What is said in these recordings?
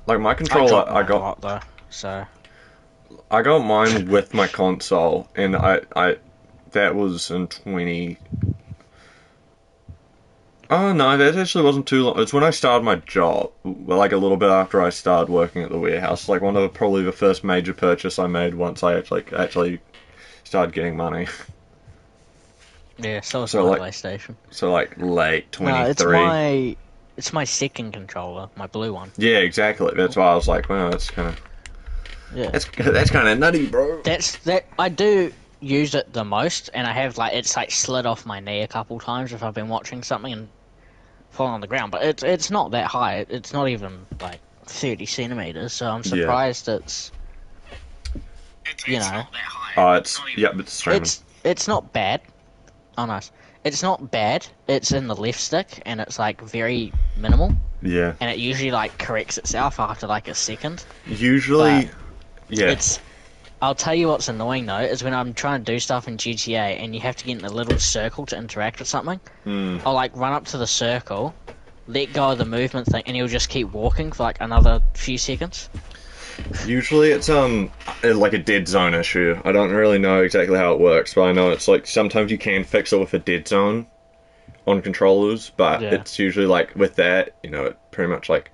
Like my I controller, dropped mine a lot though, so I got mine with my console, and I that was in 20. Oh no, that actually wasn't too long. It's when I started my job, like a little bit after I started working at the warehouse. Like one of probably the first major purchase I made once I actually started getting money. yeah, so is So my like PlayStation. so like late No, 23. it's my second controller, my blue one. Yeah, exactly. That's why I was like, well, that's kind of Yeah, that's kind of nutty, bro. that I do use it the most, and I have like it's like slid off my knee a couple times if I've been watching something and fallen on the ground. But it's not that high. It's not even like 30 centimeters. So I'm Yeah. surprised it's you know It's yeah, it's streaming. it's not bad. Oh nice. It's not bad. It's in the left stick and it's like very minimal. Yeah. And it usually like corrects itself after like a second. Usually, But yeah. it's I'll tell you what's annoying though is when I'm trying to do stuff in GTA and you have to get in a little circle to interact with something. Mm. I'll like run up to the circle, let go of the movement thing, and you'll just keep walking for like another few seconds. Usually it's like a dead zone issue. I don't really know exactly how it works, but I know it's like sometimes you can fix it with a dead zone on controllers, but Yeah. it's usually like with that, it pretty much like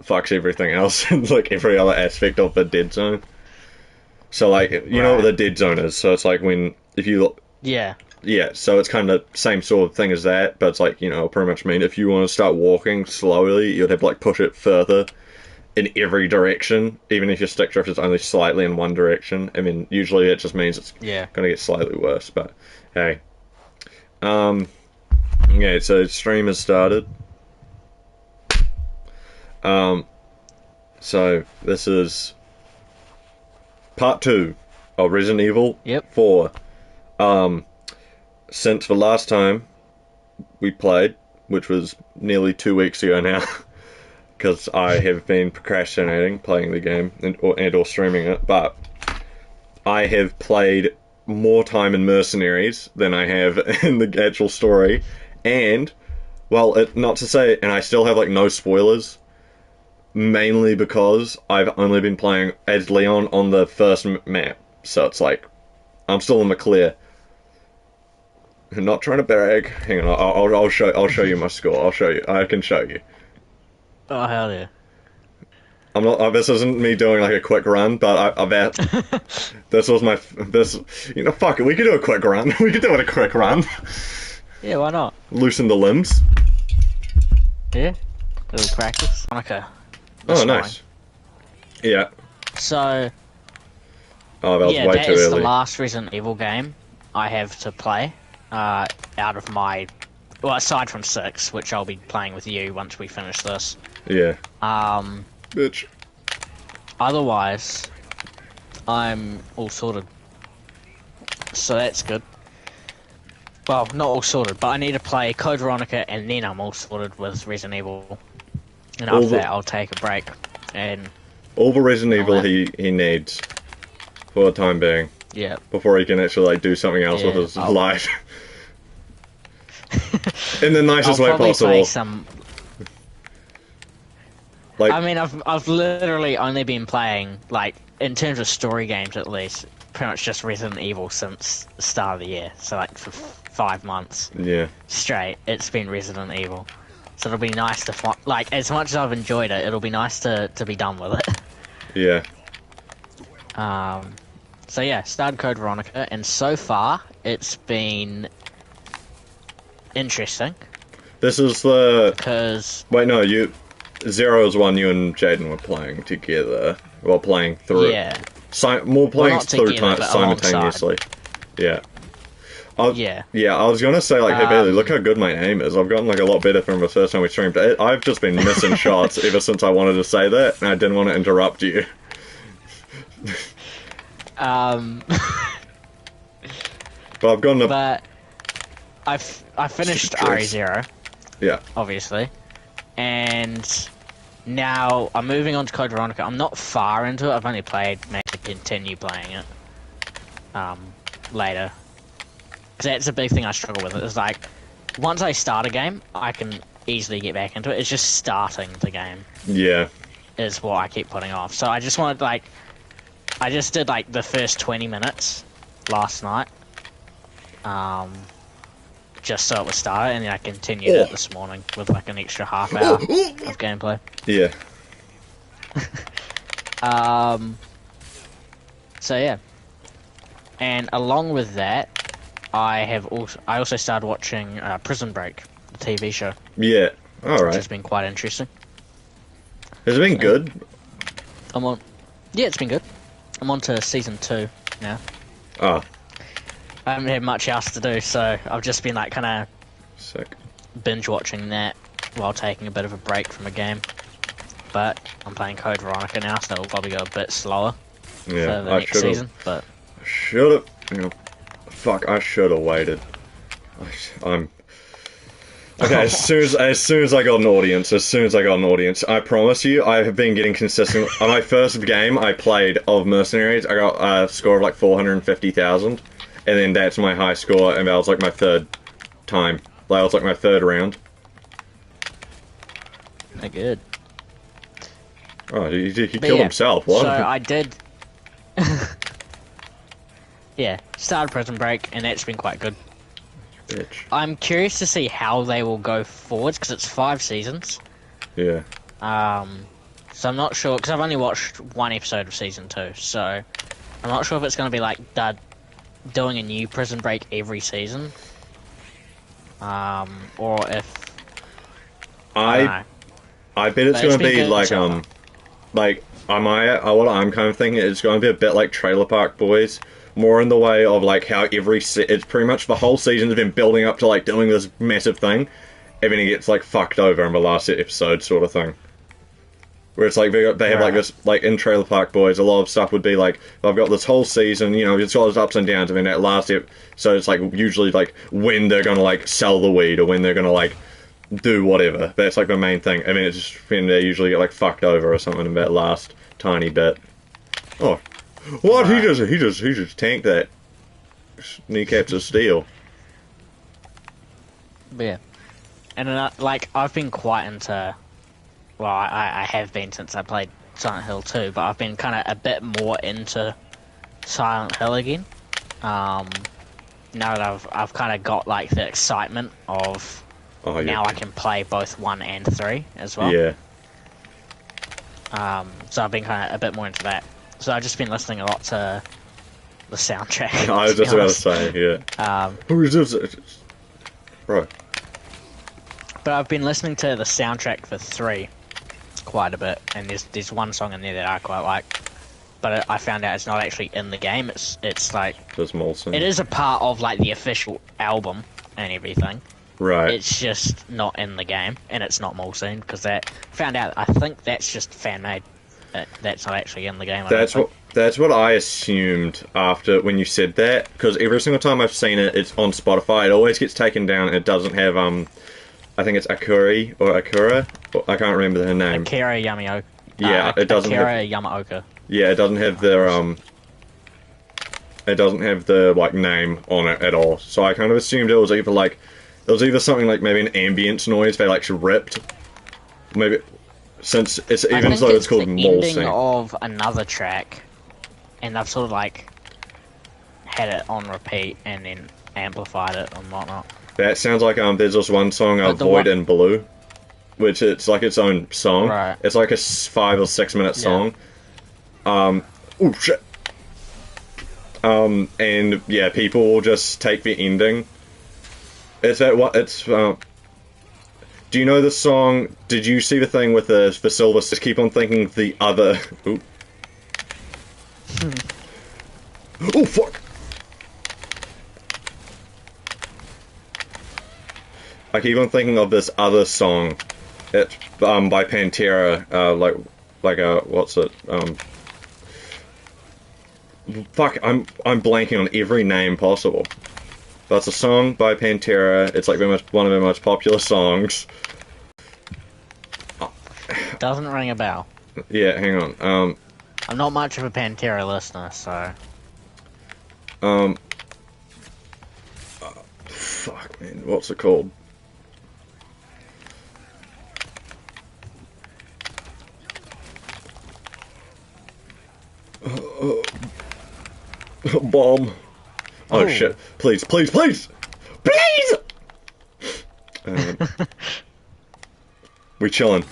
fucks everything else and like every other aspect of the dead zone. So like you know what the dead zone is, so it's like when if you look Yeah. yeah, so it's kind of the same sort of thing as that, but it's like, pretty much mean if you want to start walking slowly, you'd have to like push it further in every direction, even if your stick drift is only slightly in one direction. I mean, usually it just means it's Yeah. going to get slightly worse, but hey. Yeah, so stream has started. So this is part 2 of Resident Evil Yep. 4. Since the last time we played, which was nearly 2 weeks ago now, because I have been procrastinating playing the game and or streaming it, but I have played more time in Mercenaries than I have in the actual story, and well, not to say, and I still have like no spoilers, mainly because I've only been playing as Leon on the first map, so it's like I'm still in the clear. I'm not trying to brag. Hang on, I'll show you my score. I'll show you. I can show you. Oh hell yeah. I'm not. This isn't me doing like a quick run, but I bet this was my this. Fuck it. We could do a quick run. We could do it a quick run. Yeah, why not? Loosen the limbs. Yeah. Little practice. Okay. Oh, nice. Yeah. So Oh, that was yeah, way that too is the early. last Resident Evil game I have to play. Out of my aside from 6, which I'll be playing with you once we finish this. Yeah. Um Bitch. Otherwise, I'm all sorted. So that's good. Well, not all sorted, but I need to play Code Veronica and then I'm all sorted with Resident Evil. And after that, I'll take a break. And all the Resident Evil he needs for the time being. Yeah. Before he can actually like do something else with his life. In the nicest way possible. Play some... Like, I mean, I've literally only been playing, like, in terms of story games at least, pretty much just Resident Evil since the start of the year. So, like, for 5 months straight, it's been Resident Evil. So it'll be nice to like, as much as I've enjoyed it, it'll be nice to be done with it. Yeah. So yeah, started Code Veronica, and so far, it's been interesting. This is the... Because... Wait, no, Zero is one you and Jaden were playing together. Well, playing through. Yeah. More playing through together, simultaneously. Yeah. Yeah. Yeah, I was gonna say, like, hey Bailey, look how good my aim is. I've gotten, like, a lot better from the first time we streamed. I've just been missing shots ever since I wanted to say that, and I didn't want to interrupt you. But I've gotten a... But I finished RE0. Yeah. Obviously. And now I'm moving on to Code Veronica. I'm not far into it. I've only played, maybe continue playing it later. Because that's a big thing I struggle with. It's like, once I start a game, I can easily get back into it. It's just starting the game. Yeah. is what I keep putting off. So I just wanted like, I just did like the first 20 minutes last night, just so it was started, and then I continued it this morning with like an extra half hour of gameplay. Yeah. So yeah, and along with that, I also started watching Prison Break, the TV show. Yeah. All right. Which has been quite interesting. Has it been good? Yeah, it's been good. I'm on to season 2 now. Oh. I haven't had much else to do, so I've just been like kind of sick binge watching that while taking a bit of a break from a game. But I'm playing Code Veronica now, so it'll probably go a bit slower for the next season. But I should have. Fuck! I should have waited. I'm. Okay, as soon as I got an audience, I promise you, I have been getting consistent. On my first game I played of Mercenaries, I got a score of like 450,000, and then that's my high score, and that was like my third time. That was like my third round. Not good. Oh, he killed himself. What? So I did. Yeah, started Prison Break, and that's been quite good. Bitch. I'm curious to see how they will go forwards, because it's 5 seasons. Yeah. So I'm not sure, because I've only watched 1 episode of season 2, so I'm not sure if it's going to be like doing a new Prison Break every season, or if I bet it's going to be like what I'm kind of thinking it's going to be a bit like Trailer Park Boys. More in the way of like how it's pretty much the whole season has been building up to like doing this massive thing, and then it gets like fucked over in the last episode sort of thing. Where it's like they have like this, like in Trailer Park Boys, a lot of stuff would be like, I've got this whole season, it's got its ups and downs, and then that last so it's like usually like when they're gonna like sell the weed or when they're gonna like do whatever. That's like the main thing. I mean, it's just when they usually get like fucked over or something in that last tiny bit. Oh. What? Right. He just tanked that. Kneecaps of steel. Yeah. And I've been quite into... Well, I have been since I played Silent Hill 2, but I've been kind of a bit more into Silent Hill again. Now that I've kind of got like the excitement of now I can play both 1 and 3 as well. Yeah. So I've been kind of a bit more into that. So I've just been listening a lot to the soundtrack. I was just about to say, yeah. Who is this? Bro. But I've been listening to the soundtrack for 3 quite a bit, and there's one song in there that I quite like. But I found out it's not actually in the game. It's like just Molson. It is a part of like the official album and everything. Right. It's just not in the game, and it's not Molson because I think that's just fan made. That's not actually in the game. That's what I assumed after when you said that, because every single time I've seen it, it's on Spotify. It always gets taken down. And it doesn't have I think it's Akura. I can't remember her name. Akira Yamaoka. Yeah, it doesn't Akira Yamaoka. Yeah, it doesn't have their It doesn't have the like name on it at all. So I kind of assumed it was either something like maybe an ambience noise they like ripped, maybe. Since it's even though it's called Molson. Ending of another track, and I've sort of like had it on repeat and then amplified it and whatnot. That sounds like there's this one song, Void in Blue, which it's like its own song. Right. It's like a 5 or 6 minute song. Oh shit. And yeah, people will just take the ending. Do you know the song? Did you see the thing with the Silver? Just keep on thinking the other. Ooh. Oh fuck! I keep on thinking of this other song. It's by Pantera. What's it? Fuck! I'm blanking on every name possible. That's a song by Pantera. It's like one of their most popular songs. Doesn't ring a bell. Yeah, hang on. I'm not much of a Pantera listener, so. Fuck, man. What's it called? Bomb. Oh shit. Please, please, please! Please! We chilling.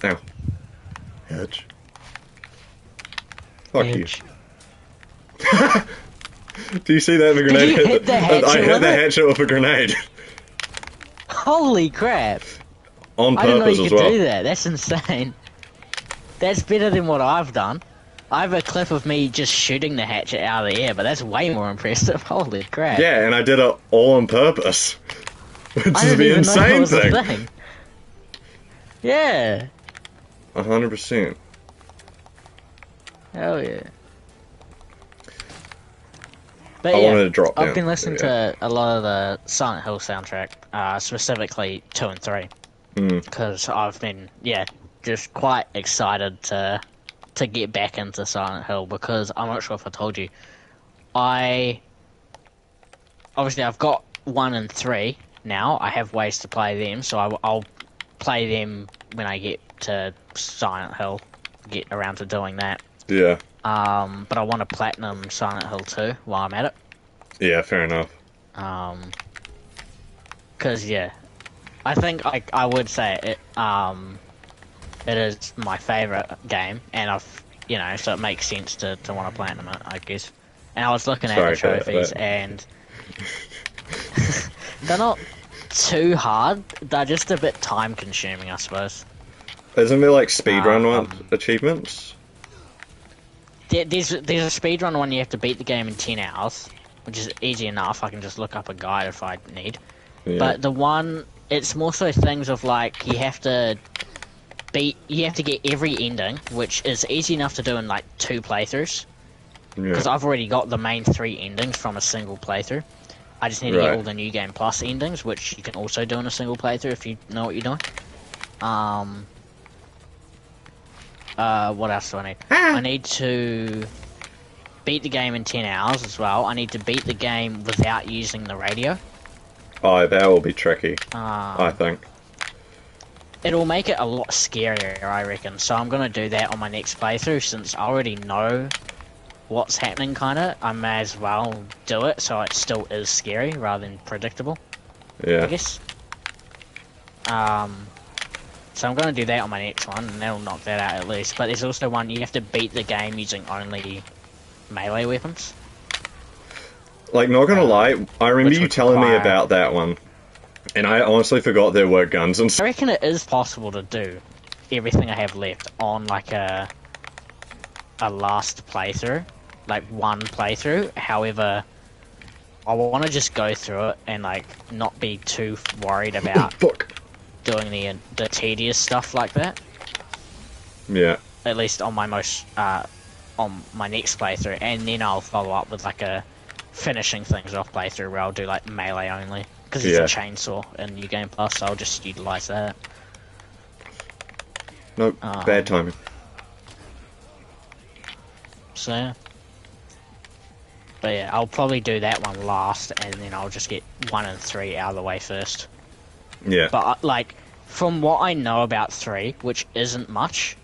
Now. Hedge. Fuck Edge. you. Do you see that? The grenade Did you hit the hatchet I hit with the it? hatchet with a grenade. Holy crap! On I didn't know purpose you as could well. do that. That's insane. That's better than what I've done. I have a clip of me just shooting the hatchet out of the air, but that's way more impressive. Holy crap! Yeah, and I did it all on purpose. Which I is didn't the even know that insane was a thing. thing. Yeah. 100%. Hell yeah. But I yeah, wanted to drop down. I've been listening to a lot of the Silent Hill soundtrack, specifically 2 and 3, because I've been, just quite excited to get back into Silent Hill, because I'm not sure if I told you, I've got 1 and 3 now. I have ways to play them, so I'll play them when I get to Silent Hill, get around to doing that. Yeah. But I want to platinum Silent Hill 2 while I'm at it. Yeah, fair enough. Cause I think I would say it. It is my favorite game, and so it makes sense to want to platinum it, I guess. And I was looking at the trophies, and they're not too hard. They're just a bit time consuming, I suppose. Isn't there like speedrun achievements? There's a speedrun one you have to beat the game in 10 hours, which is easy enough. I can just look up a guide if I need. Yeah. But the one, it's more so things of like you have to get every ending, which is easy enough to do in like 2 playthroughs. Because I've already got the main 3 endings from a single playthrough. I just need to get all the New Game Plus endings, which you can also do in a single playthrough if you know what you're doing. What else do I need? I need to beat the game in 10 hours as well. I need to beat the game without using the radio. Oh, that will be tricky, I think. It'll make it a lot scarier, I reckon. So I'm going to do that on my next playthrough, since I already know what's happening, kind of. I may as well do it so it still is scary rather than predictable. Yeah. I guess. So I'm going to do that on my next one, and that'll knock that out at least. But there's also one, you have to beat the game using only melee weapons. Like, not gonna lie, I remember you telling me about that one, and I honestly forgot there were guns and I reckon it is possible to do everything I have left on, like, a last playthrough. Like, one playthrough. However, I want to just go through it and, like, not be too worried about doing the tedious stuff like that. Yeah. At least on my on my next playthrough, and then I'll follow up with like a finishing things off playthrough where I'll do like melee only, because there's a chainsaw in New Game Plus, so I'll just utilize that. Nope, bad timing. So yeah. But yeah, I'll probably do that one last, and then I'll just get 1 and 3 out of the way first. Yeah. But like, from what I know about 3, which isn't much,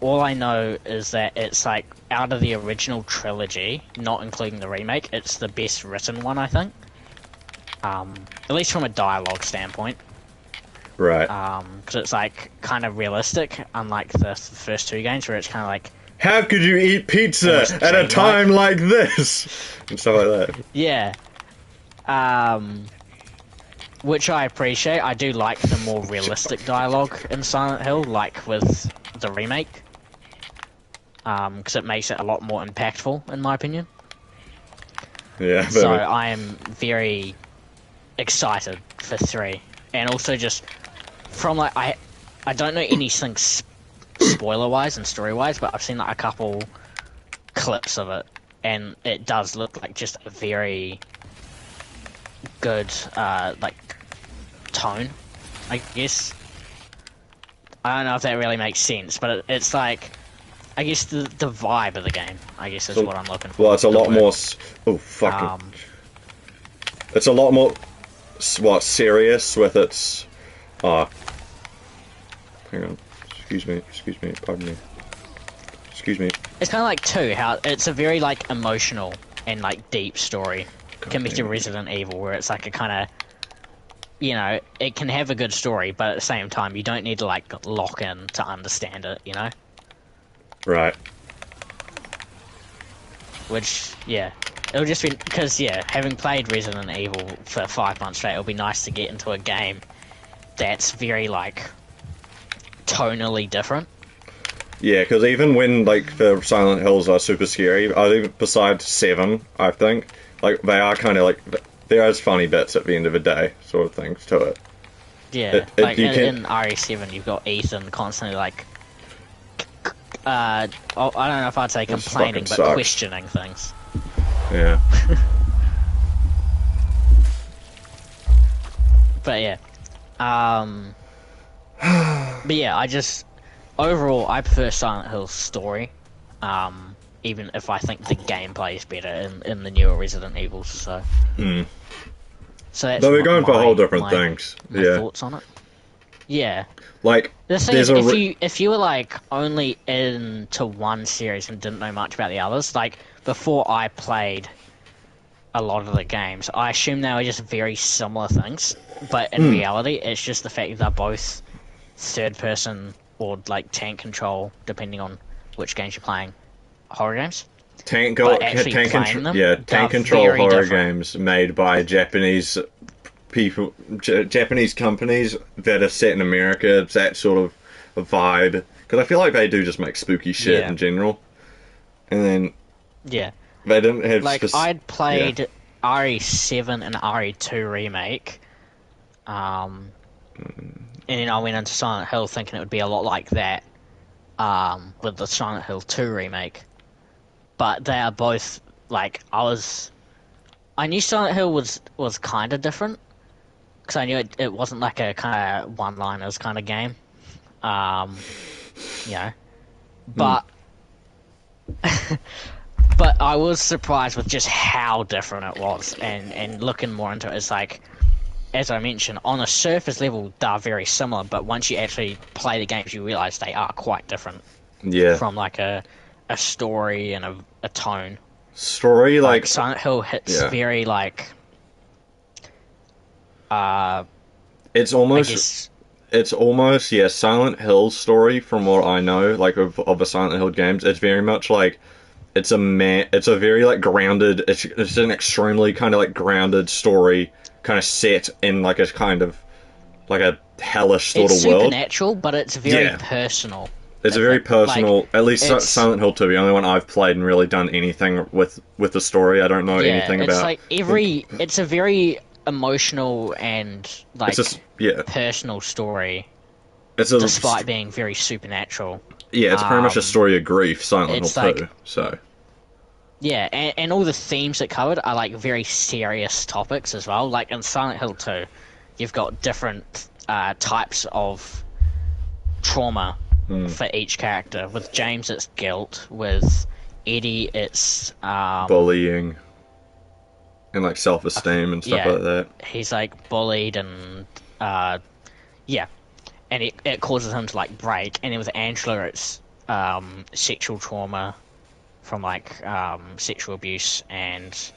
all I know is that it's like, out of the original trilogy, not including the remake, it's the best written one, I think. At least from a dialogue standpoint. Right. Because it's like kind of realistic, unlike the first 2 games where it's kind of like, how could you eat pizza at a time like this? And stuff like that. Yeah. Which I appreciate. I do like the more realistic dialogue in Silent Hill, like with the remake. Because it makes it a lot more impactful, in my opinion. Yeah. So I am very excited for 3. And also just from like, I don't know anything spoiler-wise and story-wise, but I've seen like a couple clips of it, and it does look like just a very good like tone, I guess. I don't know if that really makes sense, but it's like, I guess the vibe of the game, I guess, is what I'm looking for. Well, it's a lot more. Oh fucking! It's a lot more. Serious with its. Hang on. Excuse me. Pardon me. Excuse me. it's kind of like 2, how it's a very like emotional and like deep story compared to Resident Evil, where it's like a kind of, you know, it can have a good story, but at the same time, you don't need to like lock in to understand it, you know? Right. Which, yeah, it'll just be because, yeah, having played Resident Evil for 5 months straight, it'll be nice to get into a game that's very like tonally different. Yeah, because even when like the Silent Hills are super scary, I think besides 7, I think like they are kind of like there is funny bits at the end of the day, sort of things to it. Yeah, like in RE7, you've got Ethan constantly like, I don't know if I'd say complaining, but questioning things. Yeah. But yeah, but yeah, overall, I prefer Silent Hill's story, even if I think the gameplay is better in the newer Resident Evils. So, so that's. Though we're going for whole different things. My thoughts on it. Yeah. Like the thing is, if you were like only into one series and didn't know much about the others, like before I played a lot of the games, I assumed they were just very similar things, but in reality, it's just the fact that they're both third person or like tank control, depending on which games you're playing, horror games. Tank control horror games made by Japanese people, Japanese companies that are set in America. It's that sort of a vibe, because I feel like they do just make spooky shit in general. And then they didn't have like I'd played RE7 and RE2 remake, and then I went into Silent Hill thinking it would be a lot like that, with the Silent Hill 2 remake. But they are both like I knew Silent Hill was kind of different, because I knew it wasn't like a kind of one-liners kind of game, you know. But but I was surprised with just how different it was, and looking more into it, it's like, as I mentioned, on a surface level they're very similar, but once you actually play the games, you realise they are quite different. Yeah. From like a story and a tone. Story like Silent Hill hits very like. It's almost Silent Hill's story, from what I know, like of the Silent Hill games. It's very much like it's a very like grounded. It's an extremely kind of like grounded story, kind of set in like a kind of like a hellish sort of world. It's supernatural, but it's very personal. It's a very personal, like, at least Silent Hill 2, the only one I've played and really done anything with the story. I don't know anything about. Like it's a very emotional and like personal story. Despite being very supernatural. Yeah, it's pretty much a story of grief, Silent Hill 2. So. Yeah, and all the themes it covered are like very serious topics as well. Like in Silent Hill 2, you've got different types of trauma for each character. With James, it's guilt. With Eddie, it's bullying and like self-esteem and stuff like that. He's like bullied and and it causes him to like break. And then with Angela, it's sexual trauma from like sexual abuse and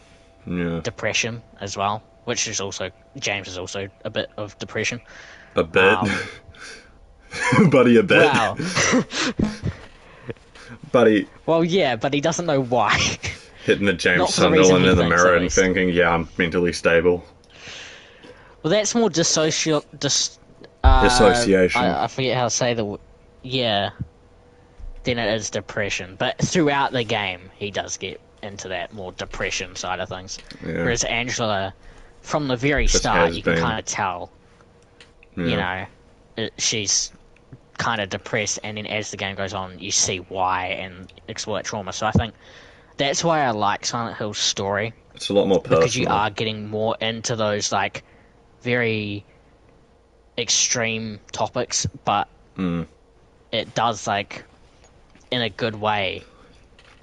depression as well, which is also James is also a bit of depression. A bit. Buddy, a bit. Wow. Buddy. Well, yeah, but he doesn't know why. Hitting the James Sunderland in the mirror and thinking, yeah, I'm mentally stable. Well, that's more dissociation. I forget how to say the... Yeah. Then it is depression. But throughout the game, he does get into that more depression side of things. Yeah. Whereas Angela, from the very start, you can kind of tell, you know, she's kind of depressed, and then as the game goes on, you see why and exploit trauma. So I think that's why I like Silent Hill's story. It's a lot more personal. Because you are getting more into those, like, very extreme topics, but it does, like, in a good way,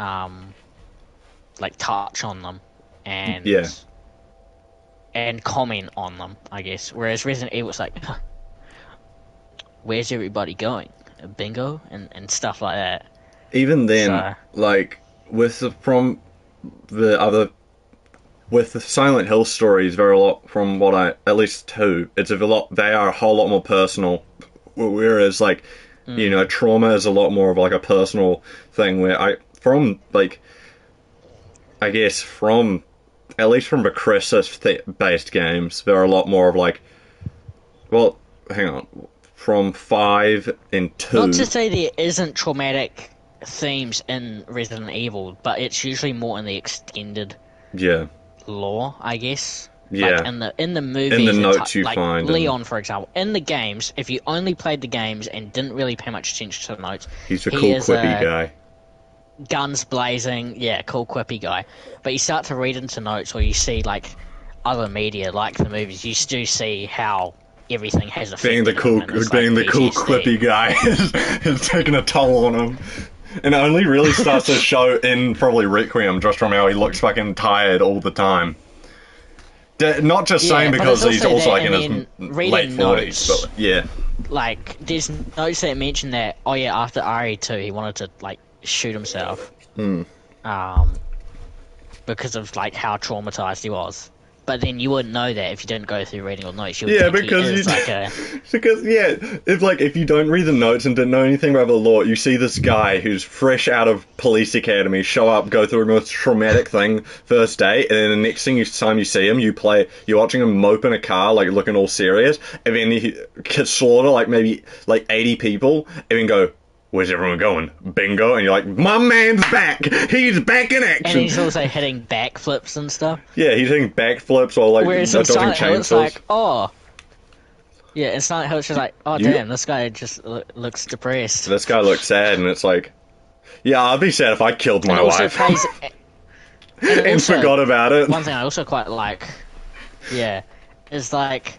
like, touch on them and and comment on them, I guess. Whereas Resident Evil's like, where's everybody going? Bingo? And stuff like that. even then, So, like with the, from the other with the Silent Hill stories, very a lot from what I at least two. It's a lot. They are a whole lot more personal, whereas like trauma is a lot more of like a personal thing. Where from like I guess from at least from the crisis based games, there are a lot more of like well, hang on, from 5 and 2. not to say there isn't traumatic themes in Resident Evil, but it's usually more in the extended Yeah. lore, I guess. Yeah. Like in the movies, In the notes it's you like find. Leon, for example. In the games, if you only played the games and didn't really pay much attention to the notes, He's a he cool, is quippy a guy. guns blazing, yeah, cool, quippy guy. But you start to read into notes, or you see like other media, like the movies. You do see how everything has affected Being the cool, him, and it's being like the cool, PTSD. quippy guy has taken a toll on him. And it only really starts to show in probably Requiem, just from how he looks fucking tired all the time. Not just saying because he's also like in his late 40s, but yeah. Like, there's notes that mention that, oh yeah, after RE2, he wanted to, like, shoot himself. Because of, like, how traumatized he was. But then you wouldn't know that if you didn't go through reading all the notes. You would think because he is like a... because if you don't read the notes and didn't know anything about the lore, you see this guy who's fresh out of police academy show up, go through a most traumatic thing first day, and then the next time you see him, you're watching him mope in a car, like looking all serious, and then he slaughter like maybe like 80 people, and then go, where's everyone going? Bingo. And you're like, my man's back. He's back in action. And he's also hitting backflips and stuff. Yeah, he's hitting backflips or like whereas in dodging Silent Hill, it's chainsaws. like, oh. Yeah, in Silent Hill, it's just like, oh damn, this guy just looks depressed. This guy looks sad, and it's like, yeah, I'd be sad if I killed my wife. And also, forgot about it. One thing I also quite like, yeah, is like,